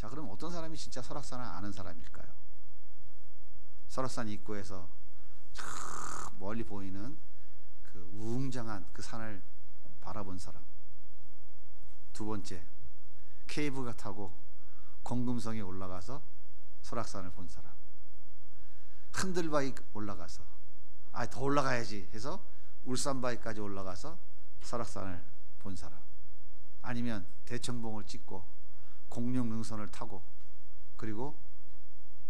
자, 그럼 어떤 사람이 진짜 설악산을 아는 사람일까요? 설악산 입구에서 저 멀리 보이는 그 웅장한 그 산을 바라본 사람. 두 번째, 케이블카 타고 공금성에 올라가서 설악산을 본 사람. 흔들바위 올라가서 더 올라가야지 해서 울산바위까지 올라가서 설악산을 본 사람. 아니면 대청봉을 찍고 공룡능선을 타고 그리고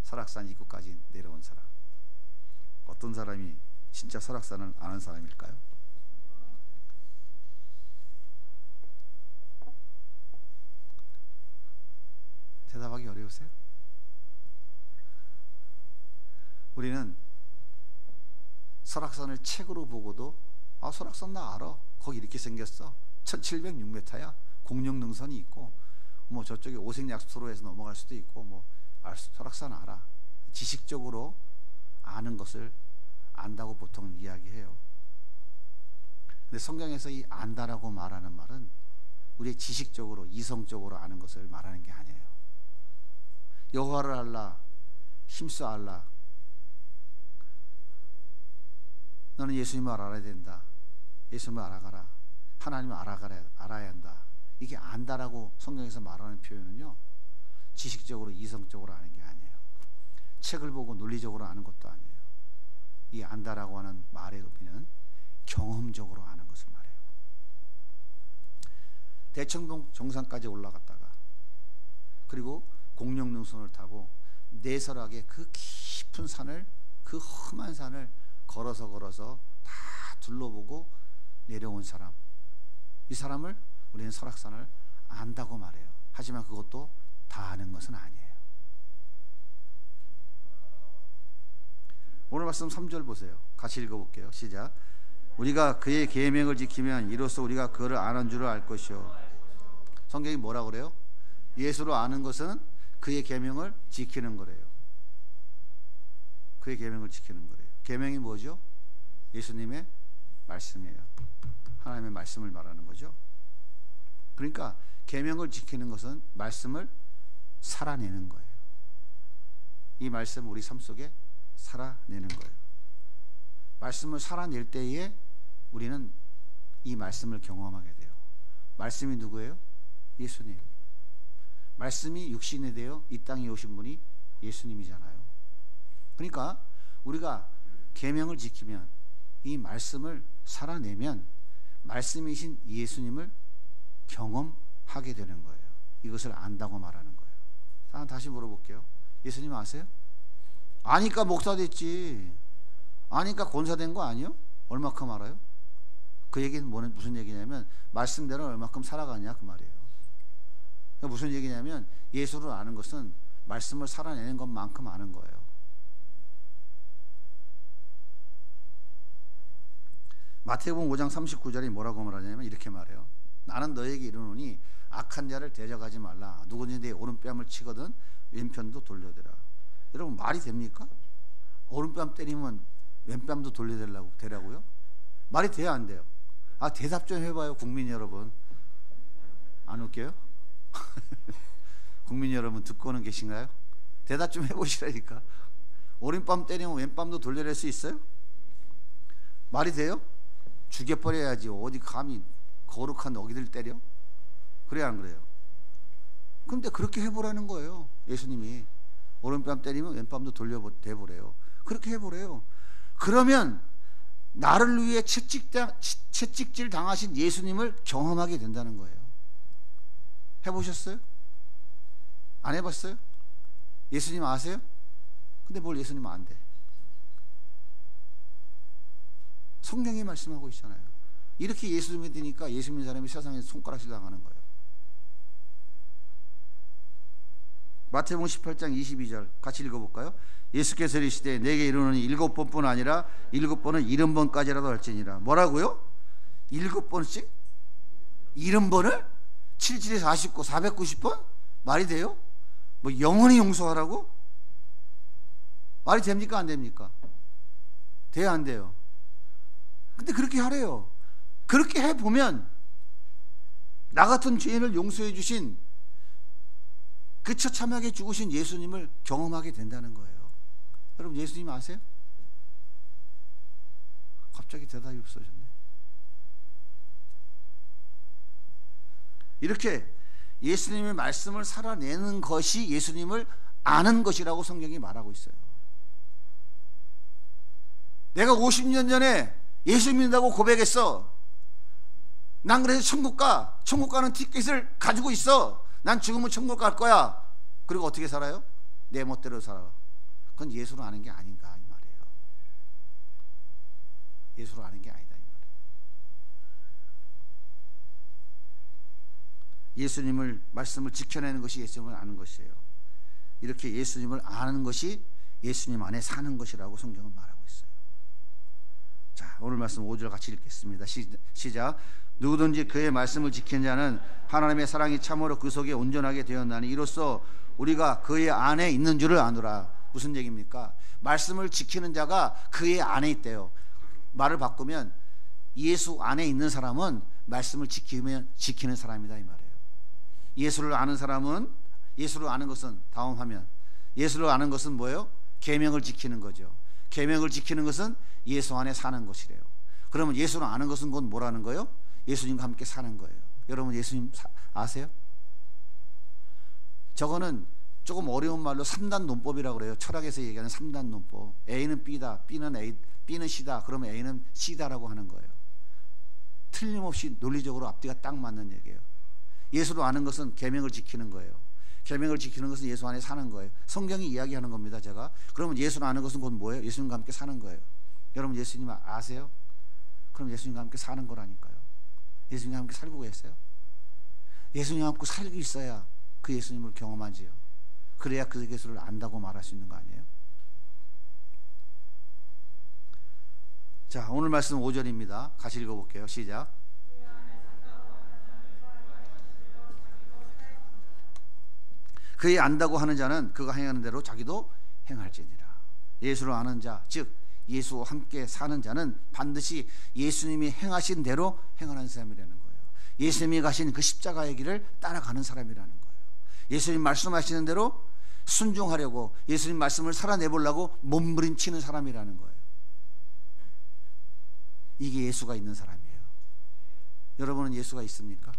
설악산 입구까지 내려온 사람. 어떤 사람이 진짜 설악산을 아는 사람일까요? 대답하기 어려우세요? 우리는 설악산을 책으로 보고도 설악산 나 알아. 거기 이렇게 생겼어. 1706m야. 공룡능선이 있고 뭐 저쪽에 오색약수로에서 넘어갈 수도 있고 뭐 설악산 알아. 지식적으로 아는 것을 안다고 보통 이야기해요. 근데 성경에서 이 안다라고 말하는 말은 우리의 지식적으로 이성적으로 아는 것을 말하는 게 아니에요. 여호와를 알라, 힘써 알라. 너는 예수님을 알아야 된다. 예수님을 알아가라. 하나님을 알아야 한다. 이게 안다라고 성경에서 말하는 표현은요, 지식적으로 이성적으로 아는 게 아니에요. 책을 보고 논리적으로 아는 것도 아니에요. 이 안다라고 하는 말의 의미는 경험적으로 아는 것을 말해요. 대청봉 정상까지 올라갔다가 그리고 공룡능선을 타고 내설하게 그 깊은 산을, 그 험한 산을 걸어서 다 둘러보고 내려온 사람. 이 사람을 우리는 설악산을 안다고 말해요. 하지만 그것도 다 아는 것은 아니에요. 오늘 말씀 3절 보세요. 같이 읽어볼게요. 시작. 우리가 그의 계명을 지키면 이로써 우리가 그를 아는 줄을 알 것이요. 성경이 뭐라 그래요? 예수를 아는 것은 그의 계명을 지키는 거래요. 그의 계명을 지키는 거래요. 계명이 뭐죠? 예수님의 말씀이에요. 하나님의 말씀을 말하는 거죠. 그러니까 계명을 지키는 것은 말씀을 살아내는 거예요. 이 말씀 우리 삶 속에 살아내는 거예요. 말씀을 살아낼 때에 우리는 이 말씀을 경험하게 돼요. 말씀이 누구예요? 예수님. 말씀이 육신이 되어 이 땅에 오신 분이 예수님이잖아요. 그러니까 우리가 계명을 지키면, 이 말씀을 살아내면 말씀이신 예수님을 경험하게 되는 거예요. 이것을 안다고 말하는 거예요. 다시 물어볼게요. 예수님 아세요? 아니까 목사 됐지. 아니까 권사 된 거 아니요? 얼마큼 알아요? 그 얘기는 무슨 얘기냐면 말씀대로 얼마큼 살아가냐 그 말이에요. 무슨 얘기냐면 예수를 아는 것은 말씀을 살아내는 것만큼 아는 거예요. 마태복음 5장 39절에 뭐라고 말하냐면 이렇게 말해요. 나는 너에게 이르노니 악한 자를 대적하지 말라. 누구든지 내 오른뺨을 치거든 왼편도 돌려대라. 여러분 말이 됩니까? 오른뺨 때리면 왼뺨도 돌려대라고요? 말이 돼야 안 돼요? 대답 좀 해봐요 국민 여러분. 안 웃겨요? 국민 여러분 듣고는 계신가요? 대답 좀 해보시라니까. 오른뺨 때리면 왼뺨도 돌려낼 수 있어요? 말이 돼요? 죽여버려야지. 어디 감히 거룩한 어기들 때려? 그래야 안 그래요? 근데 그렇게 해보라는 거예요. 예수님이 오른뺨 때리면 왼뺨도 돌려대보래요. 그렇게 해보래요. 그러면 나를 위해 채찍질 당하신 예수님을 경험하게 된다는 거예요. 해보셨어요? 안 해봤어요? 예수님 아세요? 근데 뭘 예수님 안 돼? 성경이 말씀하고 있잖아요. 이렇게 예수 믿으니까 예수 믿는 사람이 세상에서 손가락질 당하는 거예요. 마태복음 18장 22절 같이 읽어볼까요? 예수께서 이르시되 내게 이르노니 7번뿐 아니라 7번은 70번까지라도 할지니라. 뭐라고요? 7번씩? 70번을? 77에 49, 490번? 말이 돼요? 뭐 영원히 용서하라고? 말이 됩니까? 안 됩니까? 돼야 안 돼요? 근데 그렇게 하래요. 그렇게 해보면 나 같은 죄인을 용서해 주신 그 처참하게 죽으신 예수님을 경험하게 된다는 거예요. 여러분 예수님 아세요? 갑자기 대답이 없어졌네. 이렇게 예수님의 말씀을 살아내는 것이 예수님을 아는 것이라고 성경이 말하고 있어요. 내가 50년 전에 예수 믿는다고 고백했어. 난 그래서 천국 가는 티켓을 가지고 있어. 난 죽으면 천국 갈 거야. 그리고 어떻게 살아요? 내 멋대로 살아. 그건 예수로 아는 게 아닌가 이 말이에요. 예수로 아는 게 아니다 이 말이에요. 예수님을 말씀을 지켜내는 것이 예수님을 아는 것이에요. 이렇게 예수님을 아는 것이 예수님 안에 사는 것이라고 성경은 말하고 있어요. 자, 오늘 말씀 5절 같이 읽겠습니다. 시작. 누구든지 그의 말씀을 지키는 자는 하나님의 사랑이 참으로 그 속에 온전하게 되었나니 이로써 우리가 그의 안에 있는 줄을 아노라. 무슨 얘기입니까? 말씀을 지키는 자가 그의 안에 있대요. 말을 바꾸면 예수 안에 있는 사람은 말씀을 지키는 사람이다 이 말이에요. 예수를 아는 사람은, 예수를 아는 것은 다음 화면, 예수를 아는 것은 뭐예요? 계명을 지키는 거죠. 계명을 지키는 것은 예수 안에 사는 것이래요. 그러면 예수를 아는 것은 곧 뭐라는 거예요? 예수님과 함께 사는 거예요. 여러분 예수님 아세요? 저거는 조금 어려운 말로 3단 논법이라고 그래요. 철학에서 얘기하는 3단 논법. A는 B다, B는 C다. 그러면 A는 C다라고 하는 거예요. 틀림없이 논리적으로 앞뒤가 딱 맞는 얘기예요. 예수를 아는 것은 계명을 지키는 거예요. 계명을 지키는 것은 예수 안에 사는 거예요. 성경이 이야기하는 겁니다. 제가. 그러면 예수를 아는 것은 곧 뭐예요? 예수님과 함께 사는 거예요. 여러분 예수님 아세요? 그럼 예수님과 함께 사는 거라니까요. 예수님과 함께 살고 계세요? 예수님과 함께 살고 있어야 그 예수님을 경험하지요. 그래야 그 예수를 안다고 말할 수 있는 거 아니에요? 자, 오늘 말씀 5절입니다. 같이 읽어볼게요. 시작. 그의 안다고 하는 자는 그가 행하는 대로 자기도 행할지니라. 예수를 아는 자, 즉 예수와 함께 사는 자는 반드시 예수님이 행하신 대로 행하는 사람이라는 거예요. 예수님이 가신 그 십자가의 길을 따라가는 사람이라는 거예요. 예수님 말씀하시는 대로 순종하려고, 예수님 말씀을 살아내보려고 몸부림치는 사람이라는 거예요. 이게 예수가 있는 사람이에요. 여러분은 예수가 있습니까?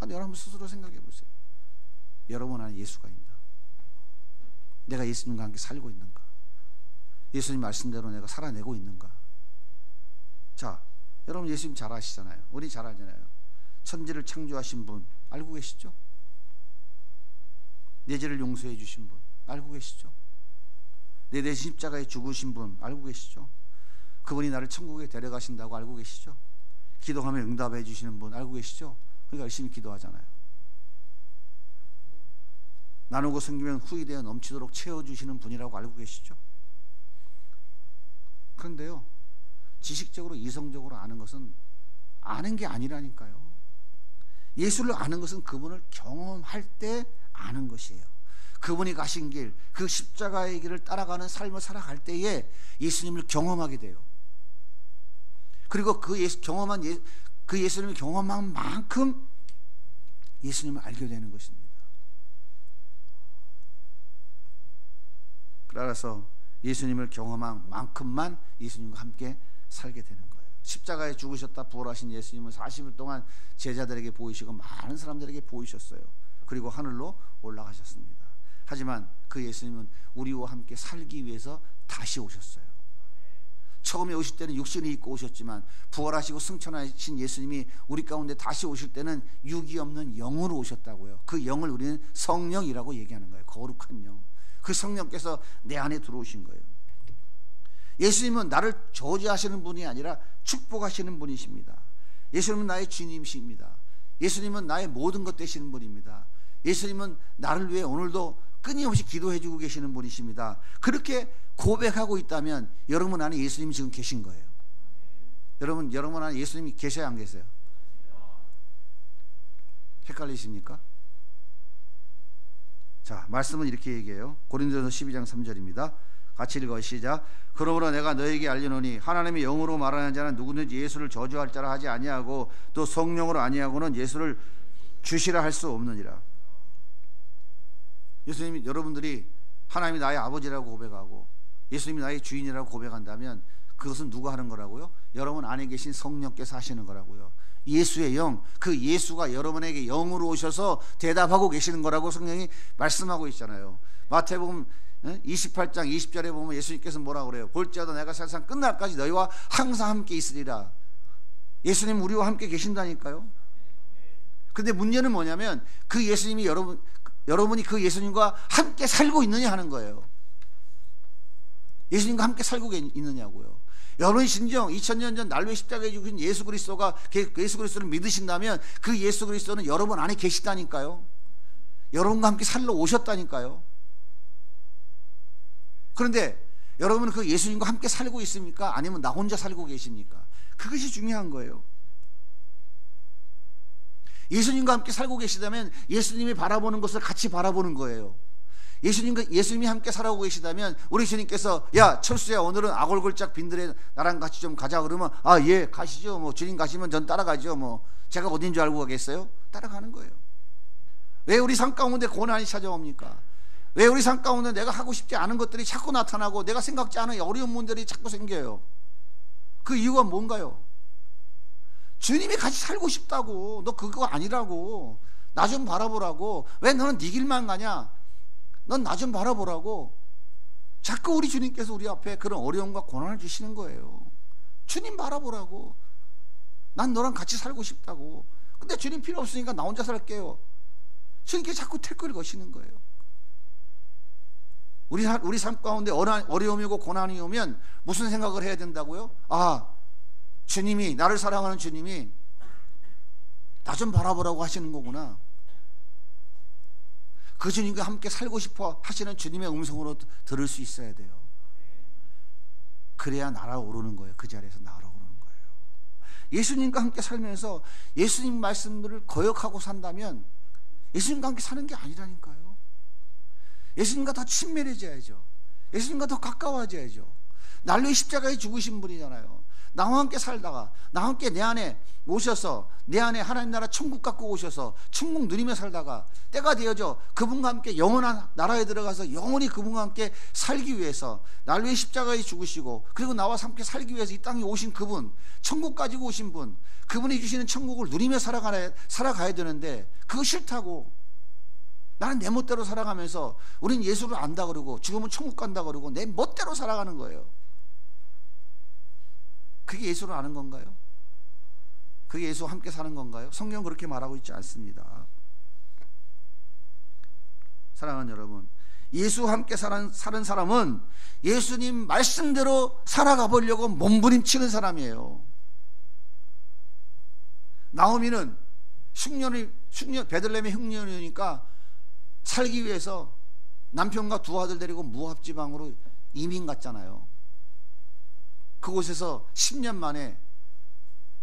여러분 스스로 생각해 보세요. 여러분 안에 예수가 있나? 내가 예수님과 함께 살고 있는가? 예수님 말씀대로 내가 살아내고 있는가? 자, 여러분 예수님 잘 아시잖아요. 우리 잘 알잖아요. 천지를 창조하신 분 알고 계시죠? 내 죄를 용서해 주신 분 알고 계시죠? 내 대신 십자가에 죽으신 분 알고 계시죠? 그분이 나를 천국에 데려가신다고 알고 계시죠? 기도하면 응답해 주시는 분 알고 계시죠? 그러니까 열심히 기도하잖아요. 나누고 섬기면 후히 되어 넘치도록 채워주시는 분이라고 알고 계시죠? 그런데요, 지식적으로 이성적으로 아는 것은 아는 게 아니라니까요. 예수를 아는 것은 그분을 경험할 때 아는 것이에요. 그분이 가신 길, 그 십자가의 길을 따라가는 삶을 살아갈 때에 예수님을 경험하게 돼요. 그리고 그 예수님을 경험한 만큼 예수님을 알게 되는 것입니다. 따라서 예수님을 경험한 만큼만 예수님과 함께 살게 되는 거예요. 십자가에 죽으셨다 부활하신 예수님은 40일 동안 제자들에게 보이시고 많은 사람들에게 보이셨어요. 그리고 하늘로 올라가셨습니다. 하지만 그 예수님은 우리와 함께 살기 위해서 다시 오셨어요. 처음에 오실 때는 육신을 입고 오셨지만 부활하시고 승천하신 예수님이 우리 가운데 다시 오실 때는 육이 없는 영으로 오셨다고요. 그 영을 우리는 성령이라고 얘기하는 거예요. 거룩한 영. 그 성령께서 내 안에 들어오신 거예요. 예수님은 나를 저주하시는 분이 아니라 축복하시는 분이십니다. 예수님은 나의 주님이십니다. 예수님은 나의 모든 것 되시는 분입니다. 예수님은 나를 위해 오늘도 끊임없이 기도해 주고 계시는 분이십니다. 그렇게 고백하고 있다면 여러분 안에 예수님이 지금 계신 거예요. 여러분 안에 예수님이 계셔야 안 계세요? 헷갈리십니까? 자, 말씀은 이렇게 얘기해요. 고린도전서 12장 3절입니다. 같이 읽어 시작. 그러므로 내가 너에게 알리노니 하나님의 영으로 말하는 자는 누구든지 예수를 저주할 자라 하지 아니하고 또 성령으로 아니하고는 예수를 주시라 할 수 없느니라. 예수님이 여러분들이 하나님이 나의 아버지라고 고백하고 예수님이 나의 주인이라고 고백한다면 그것은 누가 하는 거라고요? 여러분 안에 계신 성령께서 하시는 거라고요. 예수의 영, 그 예수가 여러분에게 영으로 오셔서 대답하고 계시는 거라고 성령이 말씀하고 있잖아요. 마태복음 28장 20절에 보면 예수님께서 뭐라고 그래요? 볼지어다 내가 세상 끝날까지 너희와 항상 함께 있으리라. 예수님 우리와 함께 계신다니까요. 근데 문제는 뭐냐면 그 예수님이 여러분이 그 예수님과 함께 살고 있느냐 하는 거예요. 예수님과 함께 살고 있느냐고요. 여러분이 진정 2000년 전 난로의 십자가에 죽으신 예수 그리스도를 믿으신다면 그 예수 그리스도는 여러분 안에 계시다니까요. 여러분과 함께 살러 오셨다니까요. 그런데 여러분은 그 예수님과 함께 살고 있습니까? 아니면 나 혼자 살고 계십니까? 그것이 중요한 거예요. 예수님과 함께 살고 계시다면 예수님이 바라보는 것을 같이 바라보는 거예요. 예수님이 함께 살아오고 계시다면 우리 주님께서 야 철수야 오늘은 아골골짝 빈들에 나랑 같이 좀 가자 그러면 아 예 가시죠. 뭐 주님 가시면 전 따라가죠. 뭐 제가 어딘 줄 알고 가겠어요? 따라가는 거예요. 왜 우리 삶 가운데 고난이 찾아옵니까? 왜 우리 삶 가운데 내가 하고 싶지 않은 것들이 자꾸 나타나고 내가 생각지 않은 어려운 문제들이 자꾸 생겨요? 그 이유가 뭔가요? 주님이 같이 살고 싶다고. 너 그거 아니라고. 나 좀 바라보라고. 왜 너는 네 길만 가냐? 넌 나 좀 바라보라고. 자꾸 우리 주님께서 우리 앞에 그런 어려움과 고난을 주시는 거예요. 주님 바라보라고. 난 너랑 같이 살고 싶다고. 근데 주님 필요 없으니까 나 혼자 살게요. 주님께서 자꾸 태클을 거시는 거예요. 우리 삶 가운데 어려움이고 고난이 오면 무슨 생각을 해야 된다고요? 아, 주님이, 나를 사랑하는 주님이 나 좀 바라보라고 하시는 거구나. 그 주님과 함께 살고 싶어 하시는 주님의 음성으로 들을 수 있어야 돼요. 그래야 날아오르는 거예요. 그 자리에서 날아오르는 거예요. 예수님과 함께 살면서 예수님 말씀들을 거역하고 산다면 예수님과 함께 사는 게 아니라니까요. 예수님과 더 친밀해져야죠. 예수님과 더 가까워져야죠. 난로의 십자가에 죽으신 분이잖아요. 나와 함께 살다가 나와 함께 내 안에 오셔서 내 안에 하나님 나라 천국 갖고 오셔서 천국 누리며 살다가 때가 되어져 그분과 함께 영원한 나라에 들어가서 영원히 그분과 함께 살기 위해서 난로의 십자가에 죽으시고 그리고 나와 함께 살기 위해서 이 땅에 오신 그분, 천국 가지고 오신 분, 그분이 주시는 천국을 누리며 살아가야 되는데 그거 싫다고. 나는 내 멋대로 살아가면서 우린 예수를 안다 그러고 죽으면 천국 간다 그러고 내 멋대로 살아가는 거예요. 그게 예수를 아는 건가요? 그게 예수와 함께 사는 건가요? 성경은 그렇게 말하고 있지 않습니다. 사랑하는 여러분, 예수와 함께 사는 사람은 예수님 말씀대로 살아가 보려고 몸부림치는 사람이에요. 나오미는 베들레헴의 흉년이니까 살기 위해서 남편과 두 아들 데리고 모압 지방으로 이민 갔잖아요. 그곳에서 10년 만에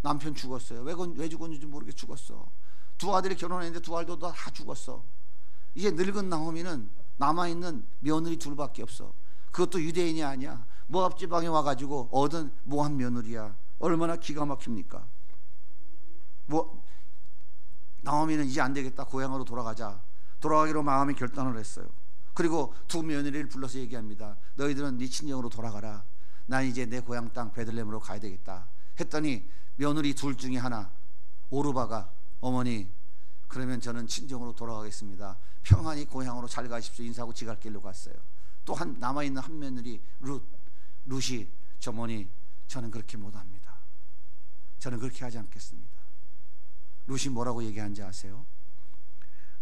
남편 죽었어요. 왜 죽었는지 모르게 죽었어. 두 아들이 결혼했는데 두 아들도 다 죽었어. 이제 늙은 나오미는 남아있는 며느리 둘밖에 없어. 그것도 유대인이 아니야. 모압 지방에 와가지고 얻은 모압 며느리야. 얼마나 기가 막힙니까? 나오미는 이제 안 되겠다. 고향으로 돌아가기로 마음이 결단을 했어요. 그리고 두 며느리를 불러서 얘기합니다. 너희들은 네 친정으로 돌아가라. 난 이제 내 고향 땅 베들레헴으로 가야 되겠다 했더니 며느리 둘 중에 하나 오르바가 어머니 그러면 저는 친정으로 돌아가겠습니다. 평안히 고향으로 잘 가십시오 인사하고 지갈 길로 갔어요. 또 남아있는 한 며느리 룻이 어머니 저는 그렇게 못합니다. 저는 그렇게 하지 않겠습니다. 룻이 뭐라고 얘기하는지 아세요?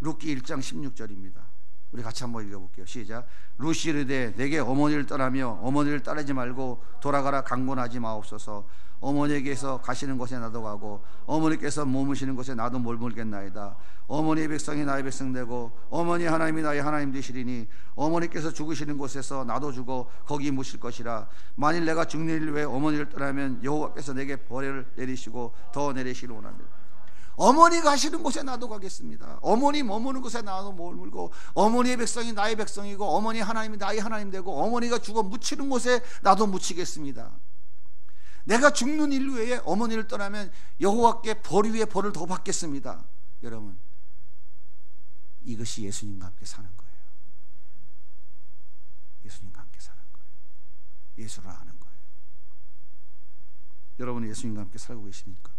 룻기 1장 16절입니다. 우리 같이 한번 읽어볼게요. 시작. 룻이 이르되 내게 어머니를 떠나며 어머니를 따르지 말고 돌아가라 강권하지 마옵소서. 어머니에게서 가시는 곳에 나도 가고 어머니께서 머무시는 곳에 나도 머물겠나이다. 어머니의 백성이 나의 백성 되고 어머니 하나님이 나의 하나님 되시리니 어머니께서 죽으시는 곳에서 나도 죽어 거기 묻힐 것이라. 만일 내가 죽는 일 외에 어머니를 떠나면 여호와께서 내게 벌을 내리시고 더 내리시기를 원합니다. 어머니 가시는 곳에 나도 가겠습니다. 어머니 머무는 곳에 나도 머물고 어머니의 백성이 나의 백성이고 어머니 하나님이 나의 하나님 되고 어머니가 죽어 묻히는 곳에 나도 묻히겠습니다. 내가 죽는 일 외에 어머니를 떠나면 여호와께 벌 위에 벌을 더 받겠습니다. 여러분, 이것이 예수님과 함께 사는 거예요. 예수님과 함께 사는 거예요. 예수를 아는 거예요. 여러분은 예수님과 함께 살고 계십니까?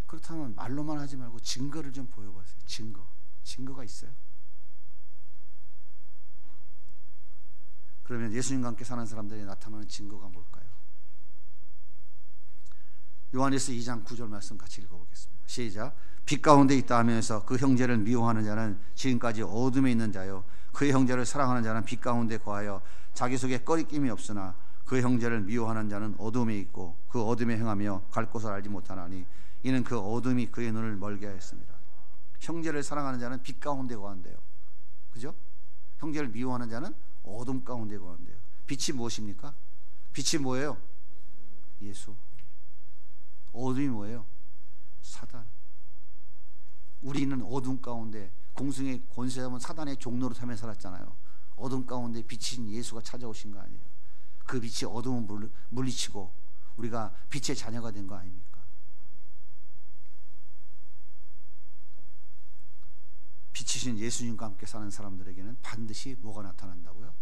그렇다면 말로만 하지 말고 증거를 좀 보여보세요. 증거가 있어요? 그러면 예수님과 함께 사는 사람들이 나타나는 증거가 뭘까요? 요한일서 2장 9절 말씀 같이 읽어보겠습니다. 시작. 빛 가운데 있다 하면서 그 형제를 미워하는 자는 지금까지 어둠에 있는 자요, 그의 형제를 사랑하는 자는 빛 가운데 거하여 자기 속에 꺼리낌이 없으나 그 형제를 미워하는 자는 어둠에 있고 그 어둠에 행하며 갈 곳을 알지 못하나니 이는 그 어둠이 그의 눈을 멀게 하였습니다. 형제를 사랑하는 자는 빛 가운데 거한대요. 그죠? 형제를 미워하는 자는 어둠 가운데 거한대요. 빛이 무엇입니까? 빛이 뭐예요? 예수. 어둠이 뭐예요? 사단. 우리는 어둠 가운데 공승의 권세 잡은 사단의 종로로 타며 살았잖아요. 어둠 가운데 빛인 예수가 찾아오신 거 아니에요? 그 빛이 어둠을 물리치고 우리가 빛의 자녀가 된 거 아닙니까? 빛이신 예수님과 함께 사는 사람들에게는 반드시 뭐가 나타난다고요?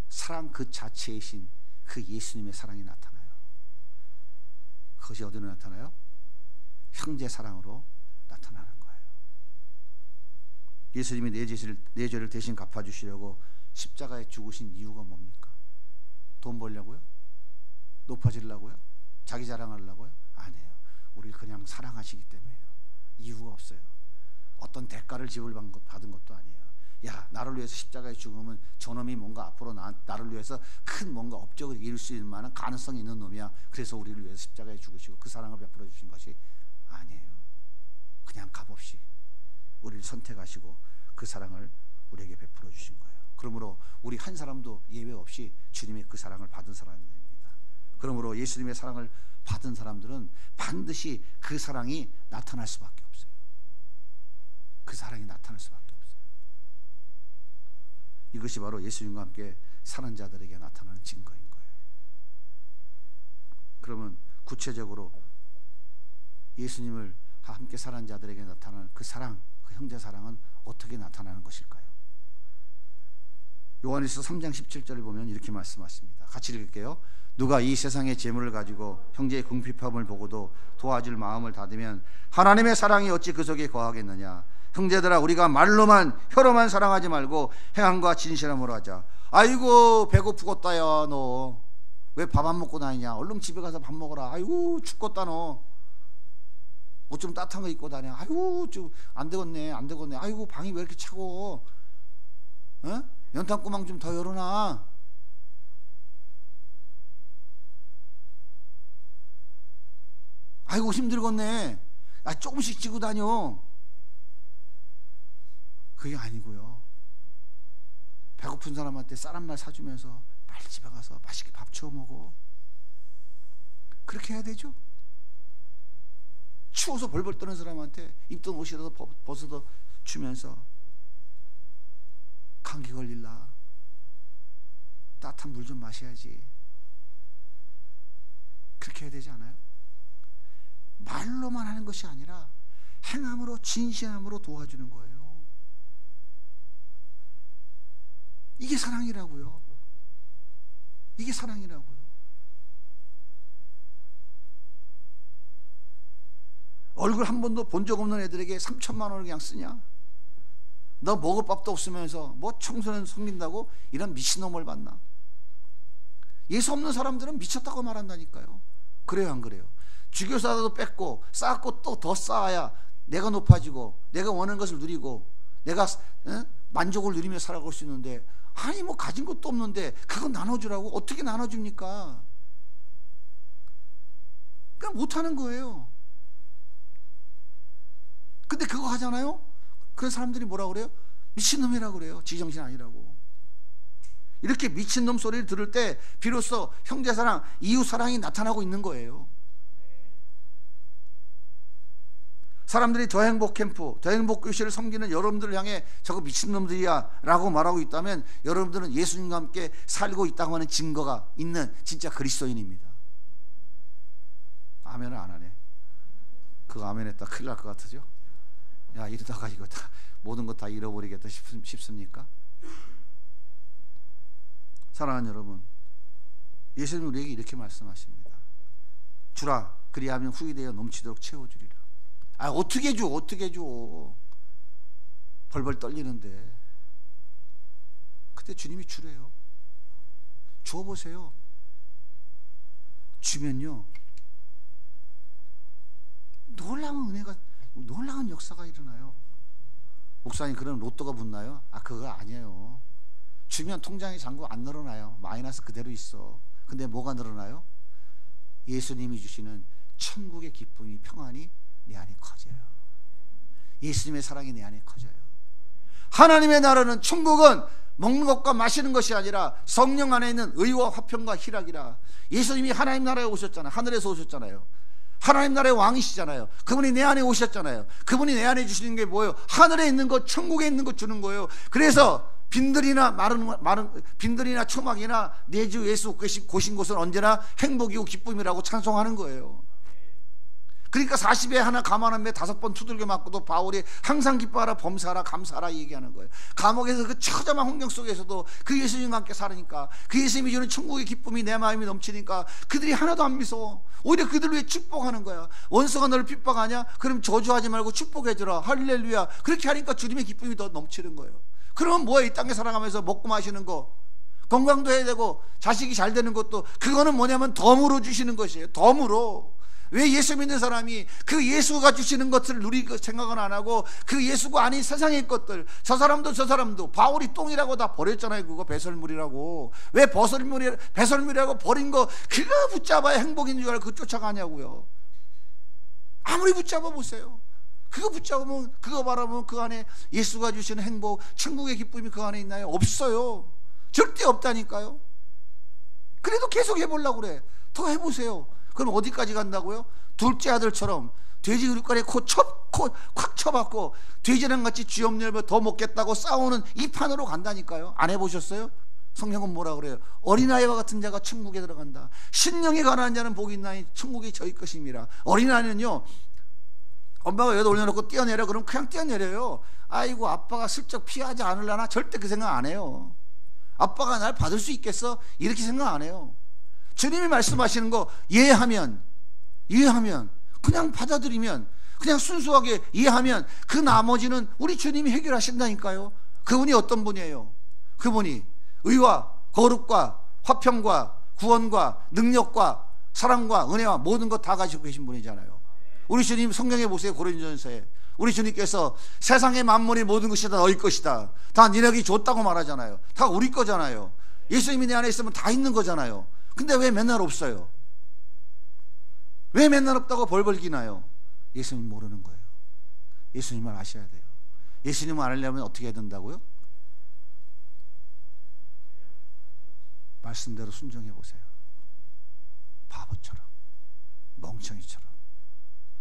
사랑 그 자체이신 그 예수님의 사랑이 나타나요. 그것이 어디로 나타나요? 형제 사랑으로 나타나는 거예요. 예수님이 내 죄를 대신 갚아주시려고 십자가에 죽으신 이유가 뭡니까? 돈 벌려고요? 높아지려고요? 자기 자랑하려고요? 아니에요. 우리를 그냥 사랑하시기 때문에요. 이유가 없어요. 어떤 대가를 지불받은 것도 아니에요. 야, 나를 위해서 십자가에 죽으면 저놈이 뭔가 앞으로 나를 위해서 큰 뭔가 업적을 이룰 수 있는 만한 가능성이 있는 놈이야. 그래서 우리를 위해서 십자가에 죽으시고 그 사랑을 베풀어 주신 것이 아니에요. 그냥 값없이 우리를 선택하시고 그 사랑을 우리에게 베풀어 주신 거예요. 그러므로 우리 한 사람도 예외 없이 주님의 그 사랑을 받은 사람들입니다. 그러므로 예수님의 사랑을 받은 사람들은 반드시 그 사랑이 나타날 수밖에 없어요. 그 사랑이 나타날 수밖에 없어요. 이것이 바로 예수님과 함께 사는 자들에게 나타나는 증거인 거예요. 그러면 구체적으로 예수님을 함께 사는 자들에게 나타나는 그 사랑, 그 형제 사랑은 어떻게 나타나는 것일까요? 요한일서 3장 17절을 보면 이렇게 말씀하십니다. 같이 읽을게요. 누가 이 세상의 재물을 가지고 형제의 궁핍함을 보고도 도와줄 마음을 닫으면 하나님의 사랑이 어찌 그 속에 거하겠느냐. 형제들아, 우리가 말로만 혀로만 사랑하지 말고 행함과 진실함으로 하자. 아이고 배고프겠다. 야, 너 왜 밥 안 먹고 다니냐? 얼른 집에 가서 밥 먹어라. 아이고 춥겠다. 너 옷 좀 따뜻한 거 입고 다녀. 아이고 좀 안 되겠네. 아이고 방이 왜 이렇게 차고? 어? 연탄구멍 좀 더 열어놔. 아이고 힘들겠네. 아, 조금씩 찌고 다녀. 그게 아니고요. 배고픈 사람한테 쌀 한 말 사주면서 빨리 집에 가서 맛있게 밥 주워 먹어. 그렇게 해야 되죠. 추워서 벌벌 떠는 사람한테 입던 옷이라도 벗어서 주면서 감기 걸릴라. 따뜻한 물 좀 마셔야지. 그렇게 해야 되지 않아요? 말로만 하는 것이 아니라 행함으로 진실함으로 도와주는 거예요. 이게 사랑이라고요. 이게 사랑이라고요. 얼굴 한 번도 본 적 없는 애들에게 3천만 원을 그냥 쓰냐? 너 먹을 밥도 없으면서 뭐 청소년 섬긴다고 이런 미친놈을 받나? 예수 없는 사람들은 미쳤다고 말한다니까요. 그래요, 안 그래요? 주교사도 뺏고 쌓고 또 더 쌓아야 내가 높아지고 내가 원하는 것을 누리고 내가 만족을 누리며 살아갈 수 있는데, 아니 뭐 가진 것도 없는데 그거 나눠주라고? 어떻게 나눠줍니까? 그냥 못하는 거예요. 근데 그거 하잖아요? 그런 사람들이 뭐라 그래요? 미친놈이라고 그래요. 지정신 아니라고. 이렇게 미친놈 소리를 들을 때 비로소 형제사랑, 이웃사랑이 나타나고 있는 거예요. 사람들이 더 행복 캠프, 더 행복 교실을 섬기는 여러분들을 향해 저거 미친놈들이야 라고 말하고 있다면 여러분들은 예수님과 함께 살고 있다고 하는 증거가 있는 진짜 그리스도인입니다. 아멘을 안 하네. 그거 아멘했다 큰일 날 것 같으죠? 야, 이러다가 이거 다 모든 것 다 잃어버리겠다 싶습니까? 사랑하는 여러분, 예수님 우리에게 이렇게 말씀하십니다. 주라, 그리하면 후히 되어 넘치도록 채워주리라. 아, 어떻게 줘? 벌벌 떨리는데. 그때 주님이 주래요. 줘보세요. 주면요, 놀라운 역사가 일어나요. 목사님, 그런 로또가 붙나요? 아, 그거 아니에요. 주면 통장의 잔고 안 늘어나요. 마이너스 그대로 있어. 근데 뭐가 늘어나요? 예수님이 주시는 천국의 기쁨이, 평안이 내 안에 커져요. 예수님의 사랑이 내 안에 커져요. 하나님의 나라는, 천국은 먹는 것과 마시는 것이 아니라 성령 안에 있는 의와 화평과 희락이라. 예수님이 하나님 나라에 오셨잖아요. 하늘에서 오셨잖아요. 하나님 나라의 왕이시잖아요. 그분이 내 안에 오셨잖아요. 그분이 내 안에 주시는 게 뭐예요? 하늘에 있는 것, 천국에 있는 것 주는 거예요. 그래서 빈들이나 빈들이나 초막이나 내 주 예수 고신 곳은 언제나 행복이고 기쁨이라고 찬송하는 거예요. 그러니까 40에 하나 감안한 배 5번 두들겨 맞고도 바울이 항상 기뻐하라, 범사하라, 감사하라 얘기하는 거예요. 감옥에서 그 처참한 환경 속에서도 그 예수님과 함께 살으니까, 그 예수님이 주는 천국의 기쁨이 내 마음이 넘치니까 그들이 하나도 안 미워. 오히려 그들 위해 축복하는 거야. 원수가 너를 핍박하냐? 그럼 저주하지 말고 축복해주라. 할렐루야. 그렇게 하니까 주님의 기쁨이 더 넘치는 거예요. 그러면 뭐야? 이 땅에 살아가면서 먹고 마시는 거, 건강도 해야 되고 자식이 잘 되는 것도, 그거는 뭐냐면 덤으로 주시는 것이에요. 덤으로. 왜 예수 믿는 사람이 그 예수가 주시는 것을 누리고 생각은 안 하고 그 예수가 아닌 세상의 것들, 저 사람도 바울이 똥이라고 다 버렸잖아요. 그거 배설물이라고. 왜 배설물이라고 버린 거 그거 붙잡아야 행복인 줄 알고 그거 쫓아가냐고요. 아무리 붙잡아 보세요. 그거 붙잡으면, 그거 바라보면 그 안에 예수가 주시는 행복, 천국의 기쁨이 그 안에 있나요? 없어요. 절대 없다니까요. 그래도 계속 해보려고 그래. 더 해보세요. 그럼 어디까지 간다고요? 둘째 아들처럼 돼지 우리과에 콱 쳐박고 돼지랑 같이 쥐엄 열며 더 먹겠다고 싸우는 이 판으로 간다니까요. 안 해보셨어요? 성경은 뭐라 그래요? 어린아이와 같은 자가 천국에 들어간다. 신령에 가난한 자는 복이 있나니 천국이 저희 것임이라. 어린아이는요, 엄마가 여기다 올려놓고 뛰어내려 그럼 그냥 뛰어내려요. 아이고, 아빠가 슬쩍 피하지 않으려나? 절대 그 생각 안 해요. 아빠가 날 받을 수 있겠어? 이렇게 생각 안 해요. 주님이 말씀하시는 거 이해하면, 그냥 받아들이면, 그냥 순수하게 이해하면 그 나머지는 우리 주님이 해결하신다니까요. 그분이 어떤 분이에요? 그분이 의와 거룩과 화평과 구원과 능력과 사랑과 은혜와 모든 것 다 가지고 계신 분이잖아요. 우리 주님 성경에 보세요. 고린도전서에 우리 주님께서 세상의 만물이 모든 것이 다 너희 것이다, 다 니네에게 줬다고 말하잖아요. 다 우리 거잖아요. 예수님이 내 안에 있으면 다 있는 거잖아요. 근데 왜 맨날 없어요? 왜 맨날 없다고 벌벌 기나요? 예수님 모르는 거예요. 예수님을 아셔야 돼요. 예수님을 알려면 어떻게 해야 된다고요? 말씀대로 순종해 보세요. 바보처럼, 멍청이처럼,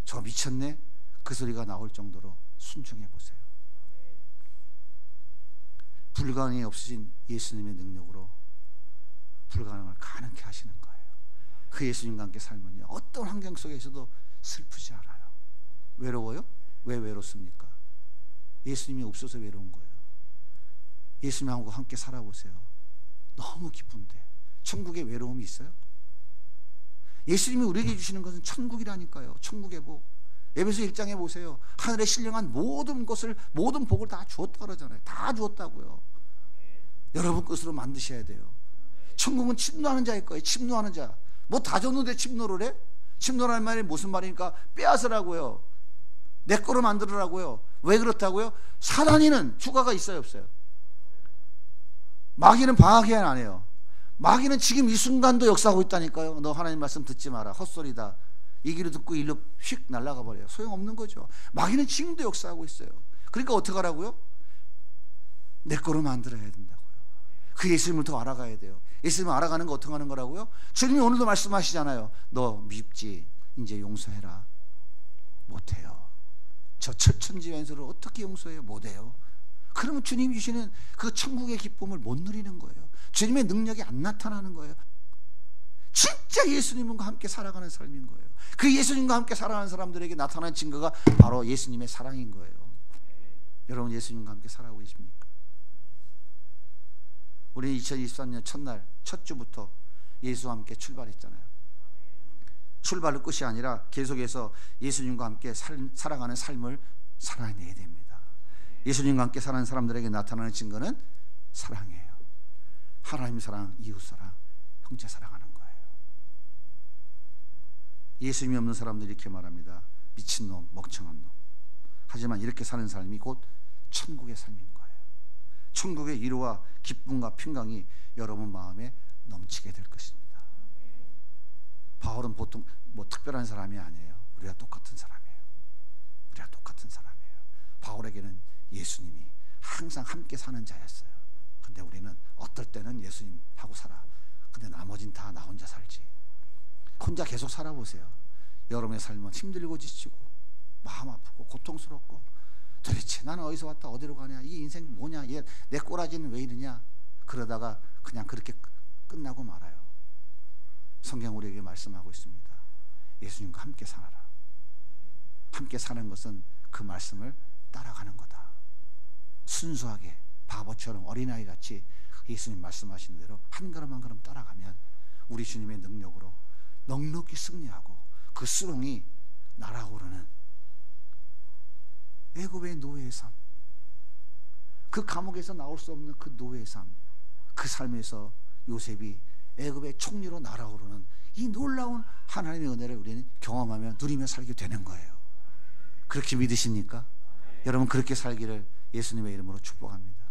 저 미쳤네? 그 소리가 나올 정도로 순종해 보세요. 불가능이 없으신 예수님의 능력으로 불가능을 가능케 하시는 거예요. 그 예수님과 함께 살면요, 어떤 환경 속에서도 슬프지 않아요. 외로워요? 왜 외롭습니까? 예수님이 없어서 외로운 거예요. 예수님하고 함께 살아보세요. 너무 기쁜데 천국에 외로움이 있어요? 예수님이 우리에게 주시는 것은 천국이라니까요. 천국의 복. 에베소 1장에 보세요. 하늘에 신령한 모든 것을, 모든 복을 다 주었다 그러잖아요. 다 주었다고요. 여러분 것으로 만드셔야 돼요. 천국은 침노하는 자일 거예요. 침노하는 자. 뭐 다 줬는데 침노를 해? 침노라는 말이 무슨 말입니까? 빼앗으라고요. 내 거로 만들으라고요. 왜 그렇다고요? 사단이는 휴가가 있어요, 없어요? 마귀는 방학기간 안 해요. 마귀는 지금 이 순간도 역사하고 있다니까요. 너 하나님 말씀 듣지 마라, 헛소리다. 이 귀로 듣고 일로 휙 날아가 버려요. 소용없는 거죠. 마귀는 지금도 역사하고 있어요. 그러니까 어떻게 하라고요? 내 거로 만들어야 된다고요. 그 예수님을 더 알아가야 돼요. 예수님을 알아가는 거 어떻게 하는 거라고요? 주님이 오늘도 말씀하시잖아요. 너 밉지? 이제 용서해라. 못해요. 저 천지연소를 어떻게 용서해요? 못해요. 그러면 주님이 주시는 그 천국의 기쁨을 못 누리는 거예요. 주님의 능력이 안 나타나는 거예요. 진짜 예수님과 함께 살아가는 삶인 거예요. 그 예수님과 함께 살아가는 사람들에게 나타난 증거가 바로 예수님의 사랑인 거예요. 여러분 예수님과 함께 살아가고 계십니까? 우리는 2023년 첫날 첫 주부터 예수와 함께 출발했잖아요. 출발은 끝이 아니라 계속해서 예수님과 함께 살아가는 삶을 살아내야 됩니다. 예수님과 함께 사는 사람들에게 나타나는 증거는 사랑이에요. 하나님 사랑, 이웃 사랑, 형제 사랑하는 거예요. 예수님이 없는 사람들이 이렇게 말합니다. 미친놈, 멍청한 놈. 하지만 이렇게 사는 삶이 곧 천국의 삶인 거예요. 천국의 위로와 기쁨과 평강이 여러분 마음에 넘치게 될 것입니다. 바울은 보통 특별한 사람이 아니에요. 우리가 똑같은 사람이에요. 우리가 똑같은 사람이에요. 바울에게는 예수님이 항상 함께 사는 자였어요. 근데 우리는 어떨 때는 예수님하고 살아. 근데 나머진 다 나 혼자 살지. 혼자 계속 살아보세요. 여러분의 삶은 힘들고 지치고 마음 아프고 고통스럽고 도대체 나는 어디서 왔다 어디로 가냐, 이 인생 뭐냐, 얘 내 꼬라지는 왜 이러냐, 그러다가 그냥 그렇게 끝나고 말아요. 성경 우리에게 말씀하고 있습니다. 예수님과 함께 살아라. 함께 사는 것은 그 말씀을 따라가는 거다. 순수하게 바보처럼 어린아이같이 예수님 말씀하신 대로 한 걸음 한 걸음 따라가면 우리 주님의 능력으로 넉넉히 승리하고 그 수렁이 날아오르는 애굽의 노예의 삶, 그 감옥에서 나올 수 없는 그 노예의 삶, 그 삶에서 요셉이 애굽의 총리로 날아오르는 이 놀라운 하나님의 은혜를 우리는 경험하며 누리며 살게 되는 거예요. 그렇게 믿으십니까? 여러분 그렇게 살기를 예수님의 이름으로 축복합니다.